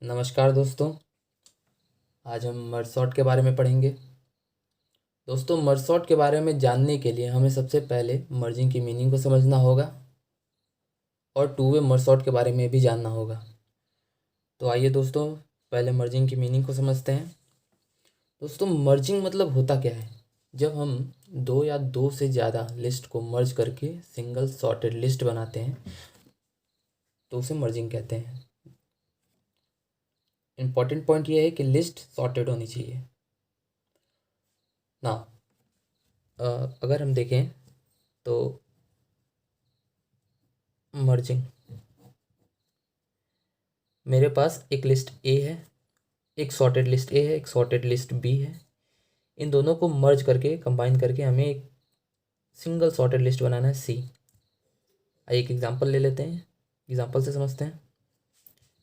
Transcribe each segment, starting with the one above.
नमस्कार दोस्तों। आज हम मर्ज सॉर्ट के बारे में पढ़ेंगे। दोस्तों, मर्ज सॉर्ट के बारे में जानने के लिए हमें सबसे पहले मर्जिंग की मीनिंग को समझना होगा और टू वे मर्ज सॉर्ट के बारे में भी जानना होगा। तो आइए दोस्तों, पहले मर्जिंग की मीनिंग को समझते हैं। दोस्तों, मर्जिंग मतलब होता क्या है? जब हम दो या दो से ज़्यादा लिस्ट को मर्ज करके सिंगल सॉर्टेड लिस्ट बनाते हैं तो उसे मर्जिंग कहते हैं। इम्पॉर्टेंट पॉइंट ये है कि लिस्ट सॉर्टेड होनी चाहिए ना। अगर हम देखें तो मर्जिंग, मेरे पास एक लिस्ट ए है, एक सॉर्टेड लिस्ट ए है, एक सॉर्टेड लिस्ट बी है। इन दोनों को मर्ज करके कंबाइन करके हमें एक सिंगल सॉर्टेड लिस्ट बनाना है सी। आइए एक एग्जांपल ले लेते हैं, एग्जांपल से समझते हैं।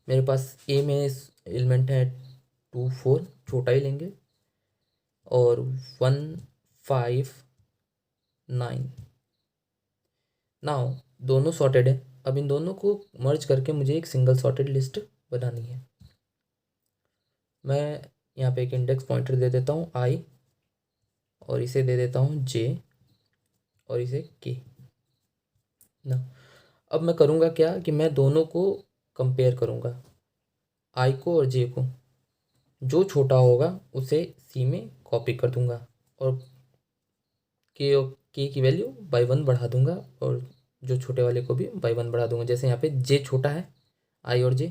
मेरे पास ए में एलिमेंट है 2 4, छोटा ही लेंगे, और 1 5 9। नाउ दोनों सॉर्टेड है। अब इन दोनों को मर्ज करके मुझे एक सिंगल सॉर्टेड लिस्ट बनानी है। मैं यहाँ पे एक इंडेक्स पॉइंटर दे देता हूँ आई, और इसे दे देता हूँ जे, और इसे के ना। अब मैं करूँगा क्या कि मैं दोनों को कंपेयर करूँगा, आई को और जे को। जो छोटा होगा उसे सी में कॉपी कर दूँगा और के की वैल्यू बाई 1 बढ़ा दूँगा, और जो छोटे वाले को भी बाई 1 बढ़ा दूँगा। जैसे यहाँ पे जे छोटा है, आई और जे,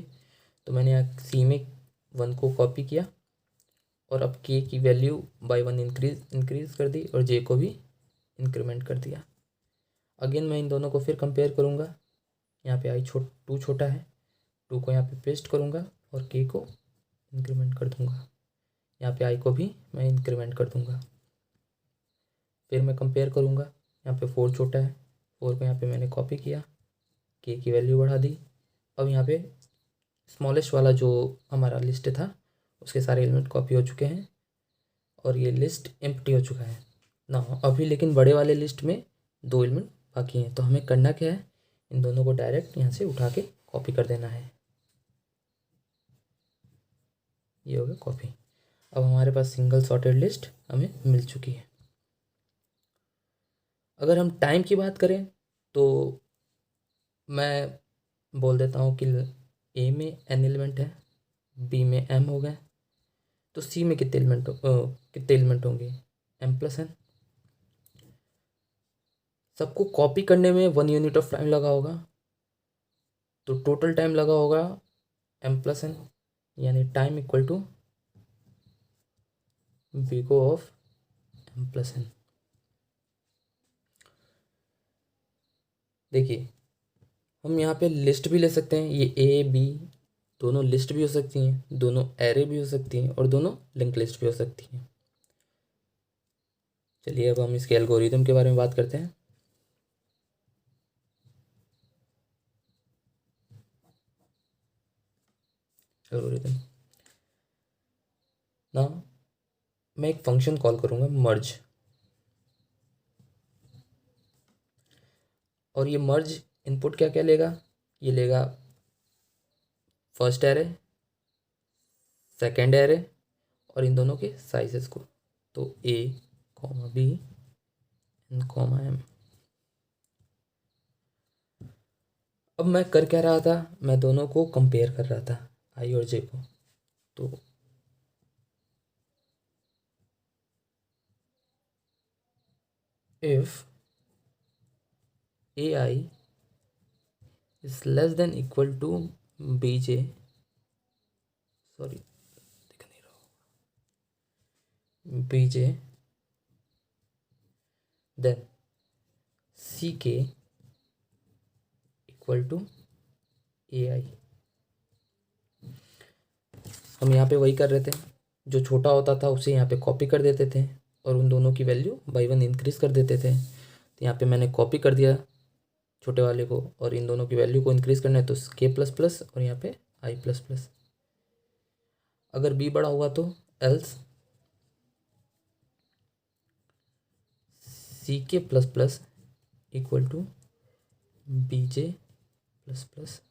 तो मैंने यहाँ सी में 1 को कॉपी किया और अब के की वैल्यू बाई 1 इंक्रीज कर दी और जे को भी इंक्रीमेंट कर दिया। अगेन मैं इन दोनों को फिर कंपेयर करूँगा। यहाँ पे आई 2 छोटा है, 2 को यहाँ पे पेस्ट करूँगा और के को इंक्रीमेंट कर दूँगा। यहाँ पे आई को भी मैं इंक्रीमेंट कर दूँगा। फिर मैं कंपेयर करूँगा, यहाँ पे 4 छोटा है, 4 को यहाँ पे मैंने कॉपी किया, के की वैल्यू बढ़ा दी। अब यहाँ पे स्मॉलेस्ट वाला जो हमारा लिस्ट था उसके सारे एलिमेंट कॉपी हो चुके हैं और ये लिस्ट एम्प्टी हो चुका है ना। अभी लेकिन बड़े वाले लिस्ट में 2 एलिमेंट बाकी हैं, तो हमें करना क्या है, इन दोनों को डायरेक्ट यहाँ से उठा के कॉपी कर देना है। ये हो गया कॉपी। अब हमारे पास सिंगल सॉर्टेड लिस्ट हमें मिल चुकी है। अगर हम टाइम की बात करें तो मैं बोल देता हूँ कि ए में एन एलिमेंट है, बी में एम हो गए, तो सी में कितने एलिमेंट होंगे, एम प्लस एन। सबको कॉपी करने में 1 यूनिट ऑफ टाइम लगा होगा, तो टोटल टाइम लगा होगा एम प्लस एन, यानी time equal to big O of M plus N. देखिए, हम यहाँ पे लिस्ट भी ले सकते हैं, ये ए बी दोनों लिस्ट भी हो सकती हैं, दोनों एरे भी हो सकती हैं और दोनों लिंक लिस्ट भी हो सकती हैं। चलिए अब हम इसके एल्गोरिदम के बारे में बात करते हैं। एल्गोरिदम ना, मैं एक फंक्शन कॉल करूँगा मर्ज, और ये मर्ज इनपुट क्या क्या लेगा, ये लेगा फर्स्ट एरे, सेकेंड एरे और इन दोनों के साइजेस को, तो A comma B N comma M. अब मैं कर क्या रहा था, मैं दोनों को कंपेयर कर रहा था, आई और जे को। तो if A I is less than equal to B J, sorry दिख नहीं रहा, बी जे, देन सी के इक्वल टू ए आई। हम यहाँ पे वही कर रहे थे, जो छोटा होता था उसे यहाँ पे कॉपी कर देते थे और उन दोनों की वैल्यू बाई 1 इंक्रीज कर देते थे। तो यहाँ पे मैंने कॉपी कर दिया छोटे वाले को, और इन दोनों की वैल्यू को इंक्रीज करना है तो के प्लस प्लस और यहाँ पे आई प्लस प्लस। अगर बी बड़ा हुआ तो else C K plus plus equal to B J plus plus.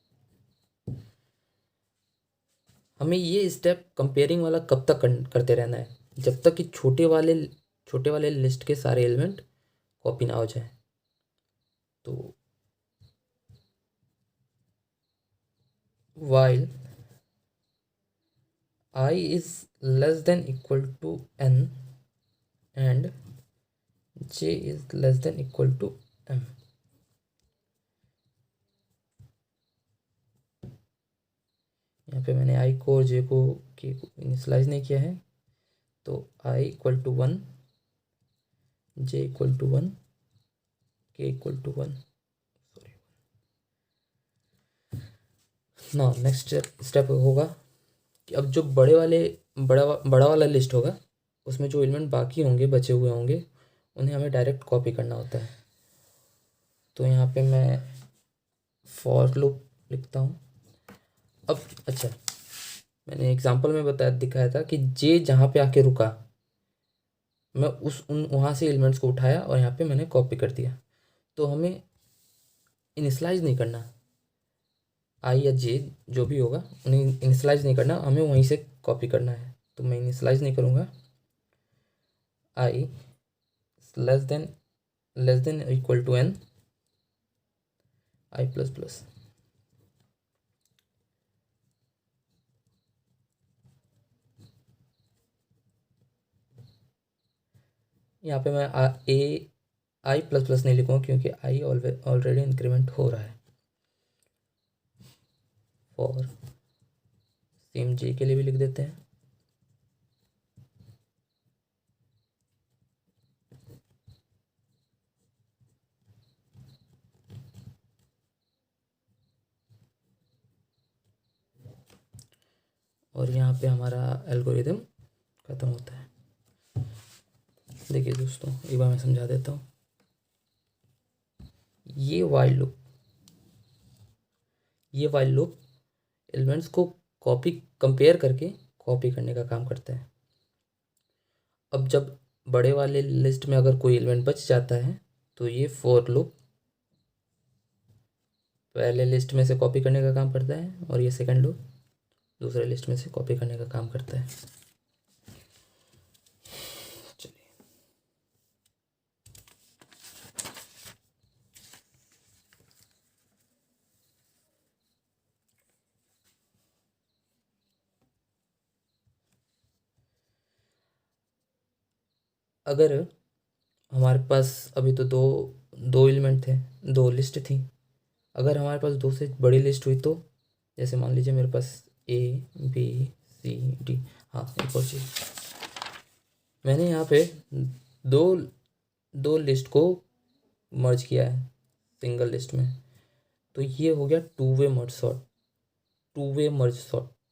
हमें ये स्टेप कंपेयरिंग वाला कब तक करते रहना है, जब तक कि छोटे वाले लिस्ट के सारे एलिमेंट कॉपी ना हो जाए। तो while I is less than equal to n and j is less than equal to m, यहाँ पे मैंने i को और j को k को इनिशलाइज नहीं किया है, तो i equal to 1, j equal to 1, k equal to 1, sorry. ना नेक्स्ट स्टेप होगा कि अब जो बड़ा वाला लिस्ट होगा, उसमें जो एलिमेंट बाकी होंगे, बचे हुए होंगे, उन्हें हमें डायरेक्ट कॉपी करना होता है। तो यहाँ पे मैं फॉर लूप लिखता हूँ। अब अच्छा, मैंने एग्जांपल में दिखाया था कि जे जहाँ पे आके रुका, मैं वहाँ से एलिमेंट्स को उठाया और यहाँ पे मैंने कॉपी कर दिया। तो हमें इनिशलाइज नहीं करना, आई या जे जो भी होगा उन्हें इनिशलाइज नहीं करना, हमें वहीं से कॉपी करना है। तो मैं इनिशलाइज नहीं करूँगा, I less than equal to N I plus plus. यहाँ पे मैं आई प्लस प्लस नहीं लिखूँगा क्योंकि आई ऑलरेडी इंक्रीमेंट हो रहा है। और सेम जे के लिए भी लिख देते हैं। और यहाँ पे हमारा एल्गोरिदम ख़त्म होता है। देखिए दोस्तों, एक बार मैं समझा देता हूँ। ये वाइल लूप एलिमेंट्स को कंपेयर करके कॉपी करने का काम करता है। अब जब बड़े वाले लिस्ट में अगर कोई एलिमेंट बच जाता है, तो ये फॉर लूप पहले लिस्ट में से कॉपी करने का काम करता है, और ये सेकंड लूप दूसरे लिस्ट में से कॉपी करने का काम करता है। चलिए, अगर हमारे पास अभी तो दो एलिमेंट थे, दो लिस्ट थी। अगर हमारे पास दो से बड़ी लिस्ट हुई तो, जैसे मान लीजिए मेरे पास ए बी सी डी, हाँ एक और चीज़, मैंने यहाँ पे दो लिस्ट को मर्ज किया है सिंगल लिस्ट में, तो ये हो गया टू वे मर्ज सॉर्ट।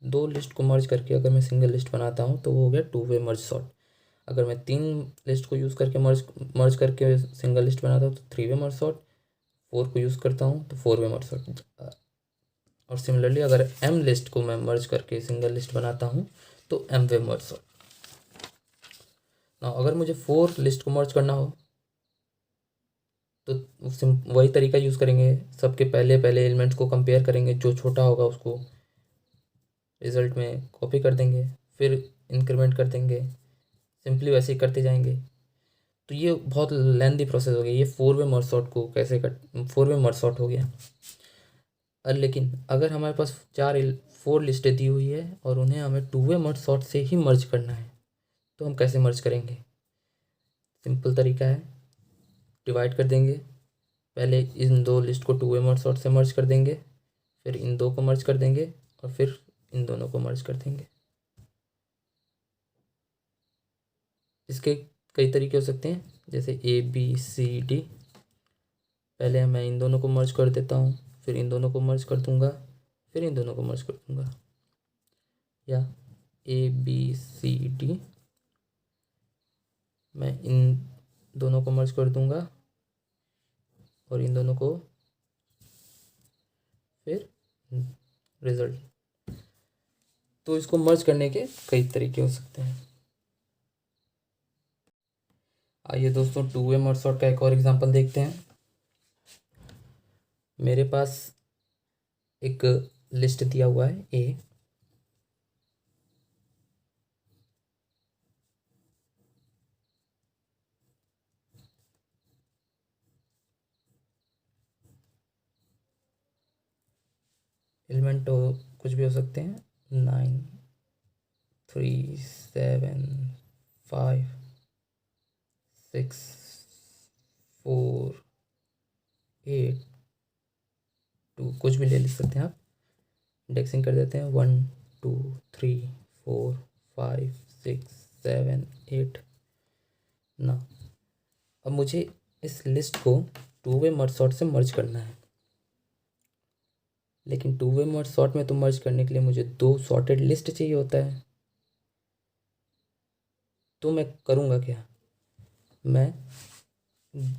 दो लिस्ट को मर्ज करके अगर मैं सिंगल लिस्ट बनाता हूँ तो वो हो गया टू वे मर्ज सॉर्ट। अगर मैं तीन लिस्ट को यूज़ करके मर्ज करके सिंगल लिस्ट बनाता हूँ तो three way merge sort, four को यूज़ करता हूँ तो फोर वे मर्ज सॉर्ट। और सिमिलरली अगर एम लिस्ट को मैं मर्ज करके सिंगल लिस्ट बनाता हूँ तो एम वे मर्ज सॉर्ट। ना अगर मुझे फोर लिस्ट को मर्ज करना हो तो वही तरीका यूज़ करेंगे, सबके पहले एलिमेंट्स को कंपेयर करेंगे, जो छोटा होगा उसको रिज़ल्ट में कॉपी कर देंगे, फिर इंक्रीमेंट कर देंगे, सिंपली वैसे ही करते जाएंगे। तो ये बहुत लेंदी प्रोसेस हो गया। ये फोर वे मर्ज सॉर्ट को फोर वे मर्ज सॉर्ट हो गया। लेकिन अगर हमारे पास फोर लिस्टें दी हुई है और उन्हें हमें टू वे मर्ज सॉर्ट से ही मर्ज करना है, तो हम कैसे मर्ज करेंगे? सिंपल तरीका है, डिवाइड कर देंगे। पहले इन दो लिस्ट को टू वे मर्ज सॉर्ट से मर्ज कर देंगे, फिर इन दो को मर्ज कर देंगे, और फिर इन दोनों को मर्ज कर देंगे। इसके कई तरीके हो सकते हैं, जैसे ए बी सी डी। पहले मैं इन दोनों को मर्ज कर देता हूँ, फिर इन दोनों को मर्ज कर दूंगा, फिर इन दोनों को मर्ज कर दूंगा। या ए बी सी डी, मैं इन दोनों को मर्ज कर दूंगा और इन दोनों को फिर रिजल्ट। तो इसको मर्ज करने के कई तरीके हो सकते हैं। आइए दोस्तों, टू वे मर्ज सॉर्ट का एक और एग्जांपल देखते हैं। मेरे पास एक लिस्ट दिया हुआ है ए, एलिमेंट हो कुछ भी हो सकते हैं, 9 3 7 5 6 4 8 2, कुछ भी ले सकते हैं आप। इंडेक्सिंग कर देते हैं 1 2 3 4 5 6 7 8 ना। अब मुझे इस लिस्ट को टू वे मर्ज सॉर्ट से मर्ज करना है, लेकिन टू वे मर्ज सॉर्ट में तो मर्ज करने के लिए मुझे 2 सॉर्टेड लिस्ट चाहिए होता है। तो मैं करूँगा क्या, मैं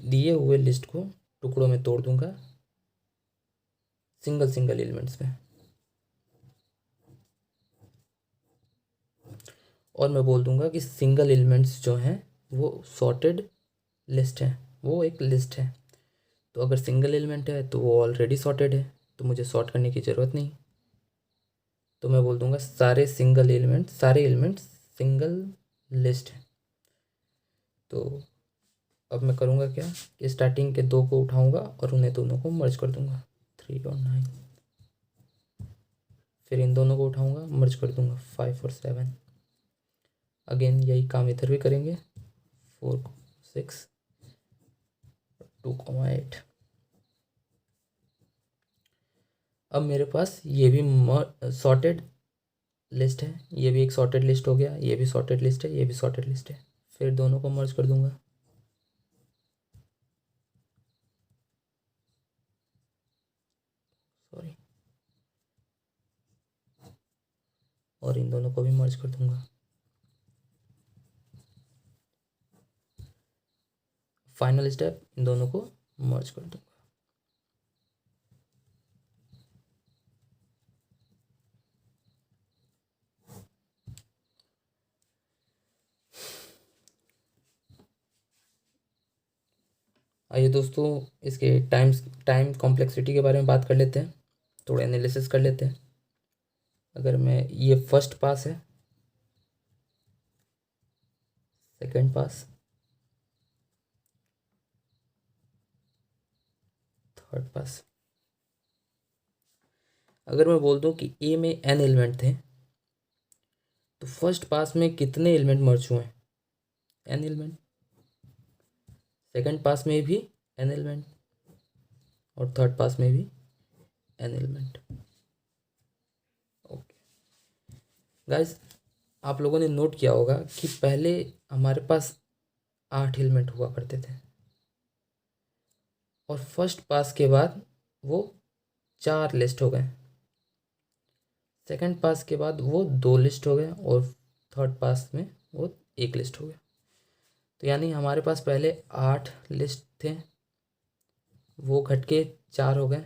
दिए हुए लिस्ट को टुकड़ों में तोड़ दूंगा सिंगल सिंगल एलिमेंट्स में, और मैं बोल दूंगा कि सिंगल एलिमेंट्स जो हैं वो सॉर्टेड लिस्ट है, वो एक लिस्ट है। तो अगर सिंगल एलिमेंट है तो वो ऑलरेडी सॉर्टेड है, तो मुझे सॉर्ट करने की ज़रूरत नहीं। तो मैं बोल दूंगा सारे एलिमेंट्स सिंगल लिस्ट है। तो अब मैं करूँगा क्या कि स्टार्टिंग के 2 को उठाऊँगा और उन्हें दोनों को मर्ज कर दूँगा, 3 और 9। फिर इन दोनों को उठाऊँगा, मर्ज कर दूँगा 5 और 7। अगेन यही काम इधर भी करेंगे, 4 6 2 8। अब मेरे पास ये भी सॉर्टेड लिस्ट है, ये भी एक सॉर्टेड लिस्ट हो गया, ये भी सॉर्टेड लिस्ट है, ये भी सॉर्टेड लिस्ट है। फिर दोनों को मर्ज कर दूंगा, सॉरी, और इन दोनों को भी मर्ज कर दूंगा। फाइनल स्टेप, इन दोनों को मर्ज कर दूंगा। आइए दोस्तों, इसके टाइम कॉम्प्लेक्सिटी के बारे में बात कर लेते हैं, थोड़ा एनालिसिस कर लेते हैं। अगर मैं, ये फर्स्ट पास है, सेकंड पास, थर्ड पास। अगर मैं बोल दूं कि ए में n एलिमेंट थे, तो फर्स्ट पास में कितने एलिमेंट मर्ज हुए हैं, n एलिमेंट। सेकंड पास में भी n एलिमेंट, और थर्ड पास में भी n एलिमेंट। ओके गाइस, आप लोगों ने नोट किया होगा कि पहले हमारे पास 8 एलिमेंट हुआ करते थे, और फर्स्ट पास के बाद वो 4 लिस्ट हो गए, सेकंड पास के बाद वो 2 लिस्ट हो गए, और थर्ड पास में वो 1 लिस्ट हो गया। तो यानी हमारे पास पहले 8 लिस्ट थे, वो घट के 4 हो गए,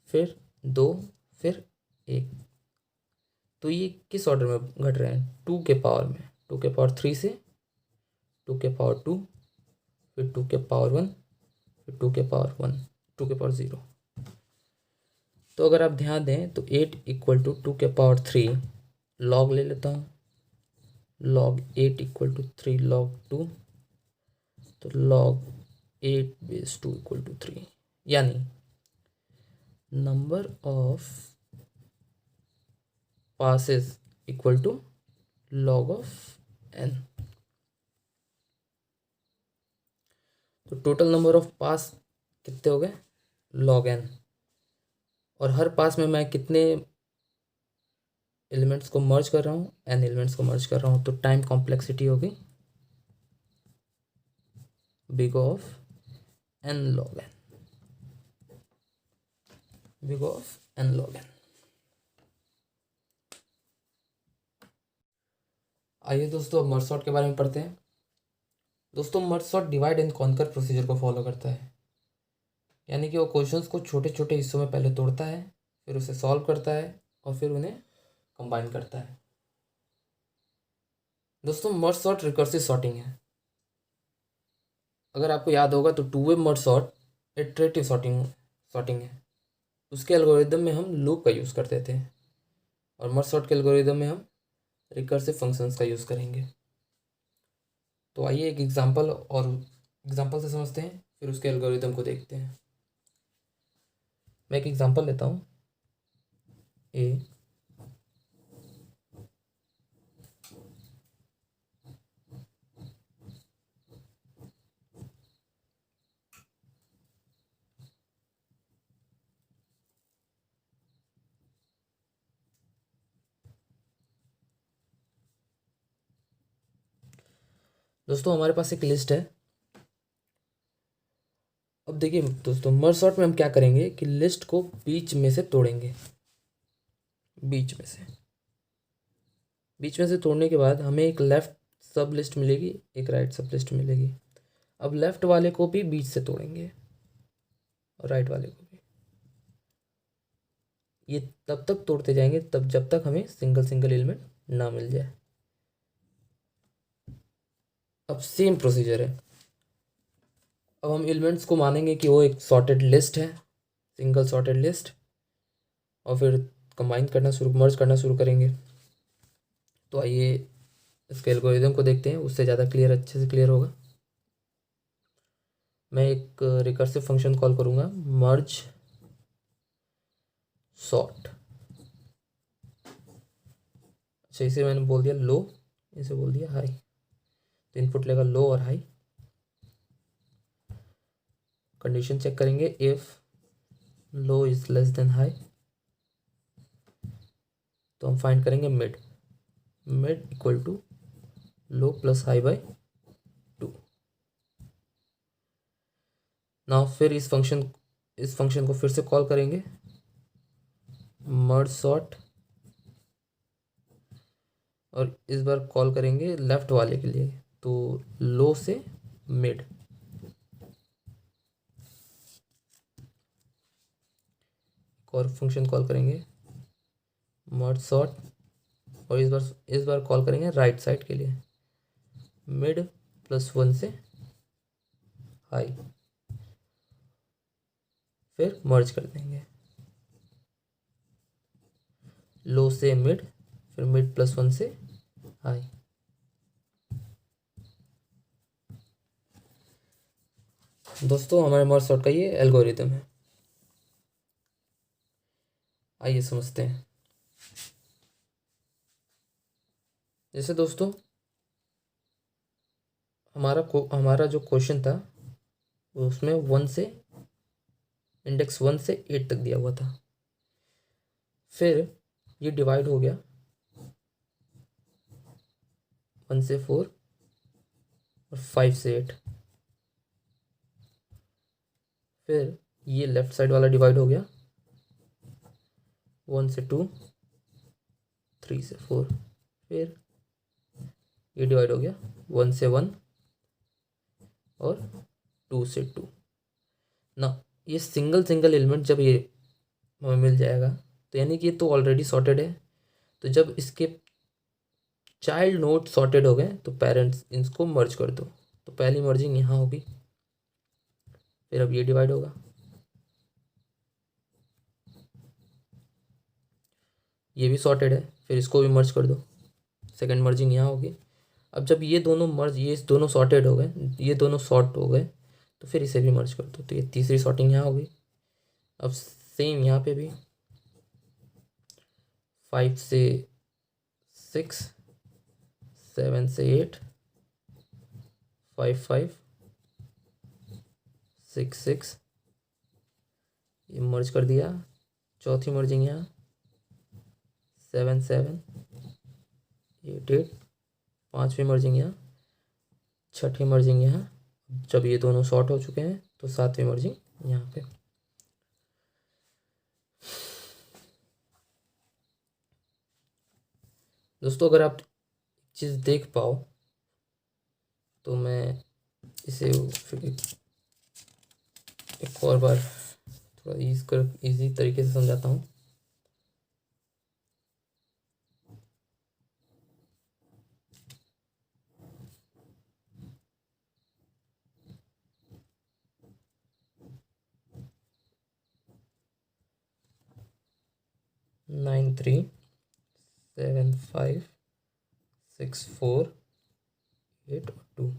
फिर 2, फिर 1। तो ये किस ऑर्डर में घट रहे हैं, 2 के पावर में, 2 के पावर 3 से 2 के पावर 2, फिर 2 के पावर 1, फिर 2 के पावर 1, 2 के पावर 0। तो अगर आप ध्यान दें तो 8 इक्वल टू 2 के पावर 3 लॉग ले लेता हूँ, log 8 इक्वल टू 3 log 2, तो log 8 बेस 2 इक्वल टू 3, यानी number of passes equal to log of n। तो टोटल नंबर ऑफ पास कितने हो गए, log n। और हर पास में मैं कितने एलिमेंट्स को मर्ज कर रहा हूँ, n एलिमेंट्स को मर्ज कर रहा हूँ। तो टाइम कॉम्प्लेक्सिटी होगी big of n log n, big of n log n। आइए दोस्तों, अब मर्ज सॉर्ट के बारे में पढ़ते हैं। दोस्तों, merge sort divide and conquer procedure को फॉलो करता है, यानी कि वो क्वेश्चंस को छोटे छोटे हिस्सों में पहले तोड़ता है, फिर उसे सॉल्व करता है, और फिर उन्हें कंबाइन करता है। दोस्तों, मर्ज सॉर्ट रिकर्सिव सॉर्टिंग है। अगर आपको याद होगा तो two way merge sort iterative sorting है। उसके एल्गोरिदम में हम लूप का यूज़ करते थे, और मर्ज सॉर्ट के एल्गोरिदम में हम रिकर्सिव फंक्शंस का यूज़ करेंगे। तो आइए एक एग्जांपल से समझते हैं, फिर उसके एल्गोरिदम को देखते हैं। मैं एक एग्जांपल लेता हूँ। ए दोस्तों हमारे पास एक लिस्ट है। अब देखिए दोस्तों, मर्ज सॉर्ट में हम क्या करेंगे कि लिस्ट को बीच में से तोड़ेंगे। बीच में से तोड़ने के बाद हमें एक लेफ्ट सब लिस्ट मिलेगी, एक राइट सब लिस्ट मिलेगी। अब लेफ्ट वाले को भी बीच से तोड़ेंगे और राइट वाले को भी। ये तब तक तोड़ते जाएंगे तब जब तक हमें सिंगल सिंगल एलिमेंट ना मिल जाए। अब सेम प्रोसीजर है। अब हम एलिमेंट्स को मानेंगे कि वो एक सॉर्टेड लिस्ट है, सिंगल सॉर्टेड लिस्ट, और फिर कंबाइन करना शुरू, मर्ज करना शुरू करेंगे। तो आइए इसके एल्गोरिदम को देखते हैं, उससे ज़्यादा क्लियर, अच्छे से क्लियर होगा। मैं एक रिकर्सिव फंक्शन कॉल करूँगा, मर्ज सॉर्ट। अच्छा, इसे मैंने बोल दिया लो, इसे बोल दिया हाई। तो इनपुट लेगा लो और हाई। कंडीशन चेक करेंगे, if low is less than high तो हम फाइंड करेंगे mid. Mid equal to low plus high by 2। ना फिर इस फंक्शन को फिर से कॉल करेंगे, मर्ज सॉर्ट, और इस बार कॉल करेंगे लेफ्ट वाले के लिए, तो लो से मिड। और फंक्शन कॉल करेंगे मर्ज सॉर्ट, और इस बार कॉल करेंगे राइट साइड के लिए, मिड प्लस 1 से हाई। फिर मर्ज कर देंगे, लो से मिड, फिर मिड प्लस 1 से हाई। दोस्तों हमारे मर्ज सॉर्ट का ये एल्गोरिदम है। आइए समझते हैं। जैसे दोस्तों हमारा जो क्वेश्चन था उसमें 1 से इंडेक्स 1 से 8 तक दिया हुआ था। फिर ये डिवाइड हो गया 1 से 4 और 5 से 8। फिर ये लेफ्ट साइड वाला डिवाइड हो गया 1 से 2, 3 से 4। फिर ये डिवाइड हो गया 1 से 1 और 2 से 2 ना। ये सिंगल सिंगल एलिमेंट जब ये हमें मिल जाएगा तो यानी कि ये तो ऑलरेडी सॉर्टेड है। तो जब इसके चाइल्ड नोड सॉर्टेड हो गए तो पेरेंट्स इनको मर्ज कर दो। तो पहली मर्जिंग यहाँ होगी, फिर अब ये डिवाइड होगा, ये भी सॉर्टेड है, फिर इसको भी मर्ज कर दो, सेकंड मर्जिंग यहाँ होगी। अब जब ये दोनों मर्ज, ये दोनों सॉर्टेड हो गए, ये दोनों सॉर्ट हो गए, तो फिर इसे भी मर्ज कर दो। तो ये तीसरी सॉर्टिंग यहाँ होगी। अब सेम यहाँ पे भी 5 से 6, 7 से 8, 5 5, 6 6, ये मर्ज कर दिया। चौथी मर्जिंग यहाँ 7 7, 8 8, पांचवी मर्जिंग यहाँ, छठी मर्जिंग यहाँ। जब ये दोनों शॉर्ट हो चुके हैं तो सातवीं मर्जिंग यहाँ पे। दोस्तों अगर आप चीज़ देख पाओ तो मैं इसे फिर एक और बार थोड़ा इजी तरीके से समझाता हूँ। नाइन 3 7 5 6 4 8 और 2।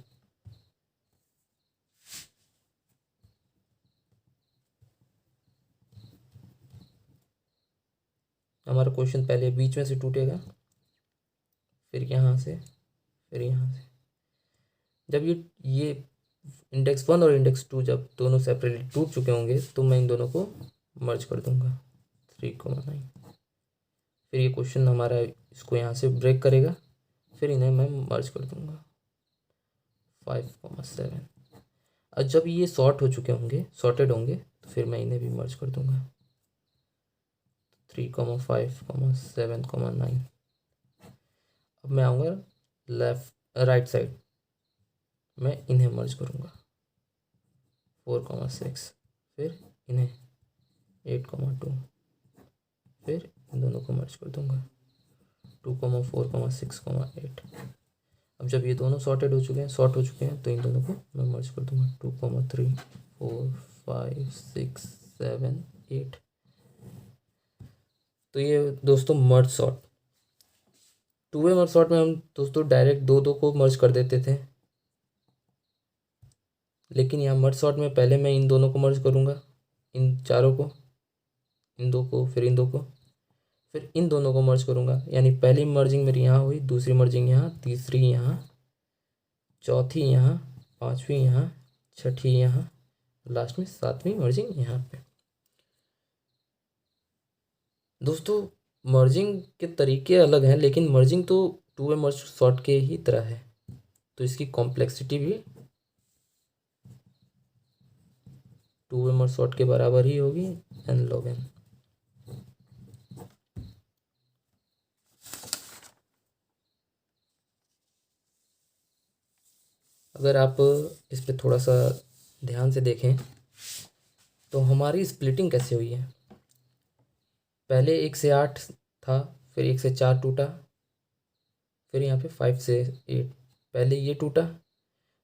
हमारा क्वेश्चन पहले बीच में से टूटेगा, फिर यहाँ से, फिर यहाँ से। जब ये इंडेक्स 1 और इंडेक्स 2 जब दोनों सेपरेटली टूट चुके होंगे तो मैं इन दोनों को मर्ज कर दूंगा 3,9। फिर ये क्वेश्चन हमारा इसको यहाँ से ब्रेक करेगा, फिर इन्हें मैं मर्ज कर दूंगा 5,7। और जब ये सॉर्ट हो चुके होंगे, सॉर्टेड होंगे, तो फिर मैं इन्हें भी मर्ज कर दूंगा 3,5,7,9। अब मैं आऊँगा राइट साइड, मैं इन्हें मर्ज करूँगा 4,6, फिर इन्हें 8,2, फिर इन दोनों को मर्ज कर दूँगा 2,4,6,8। अब जब ये दोनों सॉर्ट हो चुके हैं तो इन दोनों को मैं मर्ज कर दूँगा 2,3, 4, 5, 6, 7, 8। तो ये दोस्तों merge sort. Two way merge sort में हम दोस्तों डायरेक्ट दो को मर्ज कर देते थे, लेकिन यहाँ मर्ज सॉर्ट में पहले मैं इन दोनों को मर्ज करूँगा, इन चारों को, इन दो को, फिर इन दो को, फिर इन दोनों को मर्ज करूँगा। यानी पहली मर्जिंग मेरी यहाँ हुई, दूसरी मर्जिंग यहाँ, तीसरी यहाँ, चौथी यहाँ, पांचवी यहाँ, छठी यहाँ, लास्ट में सातवीं मर्जिंग यहाँ पे। दोस्तों मर्जिंग के तरीके अलग हैं, लेकिन मर्जिंग तो टू वे मर्ज सॉर्ट के ही तरह है, तो इसकी कॉम्प्लेक्सिटी भी टू वे मर्ज सॉर्ट के बराबर ही होगी n log n। अगर आप इस पर थोड़ा सा ध्यान से देखें तो हमारी स्प्लिटिंग कैसे हुई है। पहले 1 से 8 था, फिर 1 से 4 टूटा, फिर यहाँ पे 5 से 8, पहले ये टूटा,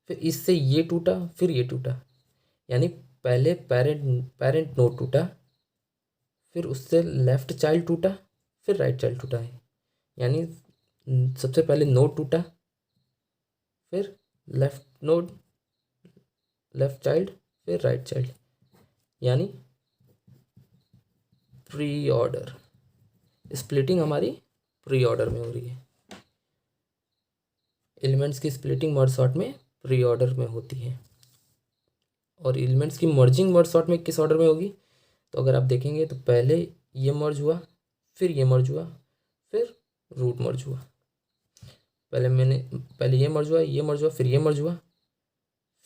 फिर इससे ये टूटा, फिर ये टूटा। यानी पहले पेरेंट नोड टूटा, फिर उससे लेफ्ट चाइल्ड टूटा, फिर राइट चाइल्ड टूटा है। यानी सबसे पहले नोड टूटा, फिर लेफ्ट नोड, लेफ्ट चाइल्ड, फिर राइट चाइल्ड, यानी प्री ऑर्डर। स्प्लिटिंग हमारी प्री ऑर्डर में हो रही है। एलिमेंट्स की स्प्लिटिंग मर्ज सॉर्ट में प्री ऑर्डर में होती है, और एलिमेंट्स की मर्जिंग मर्ज सॉर्ट में किस ऑर्डर में होगी। तो अगर आप देखेंगे तो पहले ये मर्ज हुआ, फिर ये मर्ज हुआ, फिर रूट मर्ज हुआ। पहले ये मर्ज हुआ, ये मर्ज हुआ, फिर ये मर्ज हुआ,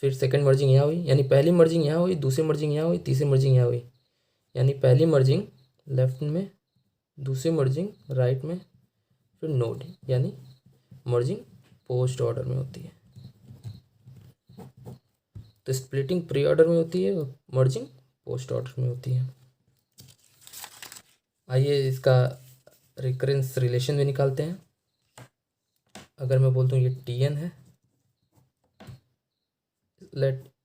फिर सेकंड मर्जिंग यहाँ हुई, यानी पहली मर्जिंग यहाँ हुई, दूसरी मर्जिंग यहाँ हुई, तीसरी मर्जिंग यहाँ हुई। यानी पहली मर्जिंग लेफ्ट में, दूसरी मर्जिंग राइट में, फिर नोड, यानी मर्जिंग पोस्ट ऑर्डर में होती है। तो स्प्लिटिंग प्री ऑर्डर में होती है और मर्जिंग पोस्ट ऑर्डर में होती है। आइए इसका रिकरेंस रिलेशन भी निकालते हैं। अगर मैं बोलता हूँ ये Tn है,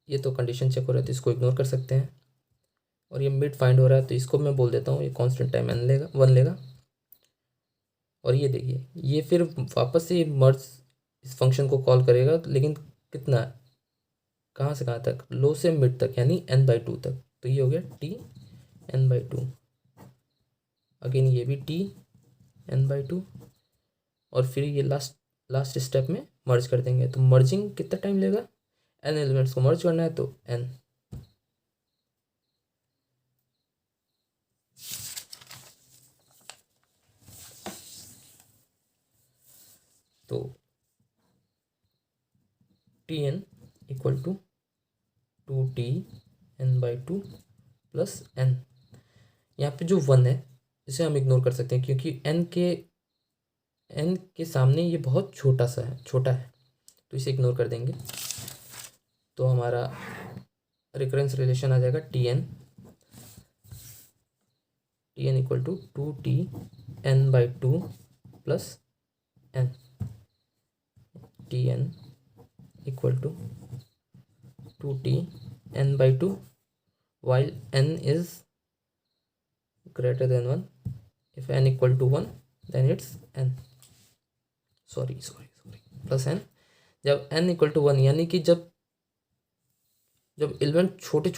ये तो कंडीशन चेक हो रहा है तो इसको इग्नोर कर सकते हैं, और ये मिड फाइंड हो रहा है तो इसको मैं बोल देता हूँ ये कांस्टेंट टाइम n लेगा, 1 लेगा। और ये देखिए ये फिर वापस से मर्ज इस फंक्शन को कॉल करेगा, लेकिन कितना, कहाँ से कहाँ तक, लो से मिड तक, यानी n/2 तक। तो ये हो गया Tn/2। अगेन ये भी Tn/2, और फिर ये लास्ट स्टेप में मर्ज कर देंगे। तो मर्जिंग कितना टाइम लेगा, n एलिमेंट्स को मर्ज करना है तो n। तो Tn equal to 2Tn/2 plus n। यहाँ पे जो 1 है इसे हम इग्नोर कर सकते हैं, क्योंकि n के सामने ये बहुत छोटा है, तो इसे इग्नोर कर देंगे। तो हमारा रिकरेंस रिलेशन आ जाएगा Tn equal to 2Tn/2 plus n। Tn equal to 2Tn/2 while n is greater than 1। if n equal to 1 then it's n, sorry plus n। जब n इक्वल टू 1, यानी कि जब एलिमेंट छोटे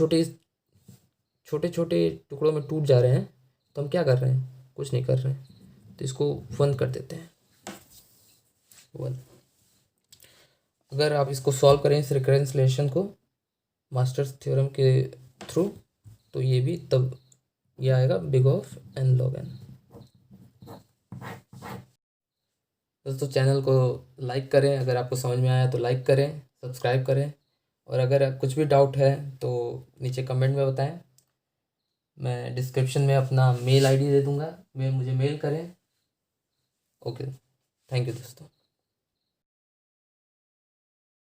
छोटे टुकड़ों में टूट जा रहे हैं तो हम क्या कर रहे हैं, कुछ नहीं कर रहे हैं, तो इसको 1 कर देते हैं, 1। अगर आप इसको सॉल्व करें इस रिकरेंस रिलेशन को मास्टर्स थ्योरम के थ्रू, तो ये भी तब ये आएगा big of n log n। दोस्तों चैनल को लाइक करें, अगर आपको समझ में आया तो लाइक करें, सब्सक्राइब करें, और अगर कुछ भी डाउट है तो नीचे कमेंट में बताएं। मैं डिस्क्रिप्शन में अपना मेल आईडी दे दूँगा, मुझे मेल करें। ओके, थैंक यू दोस्तों।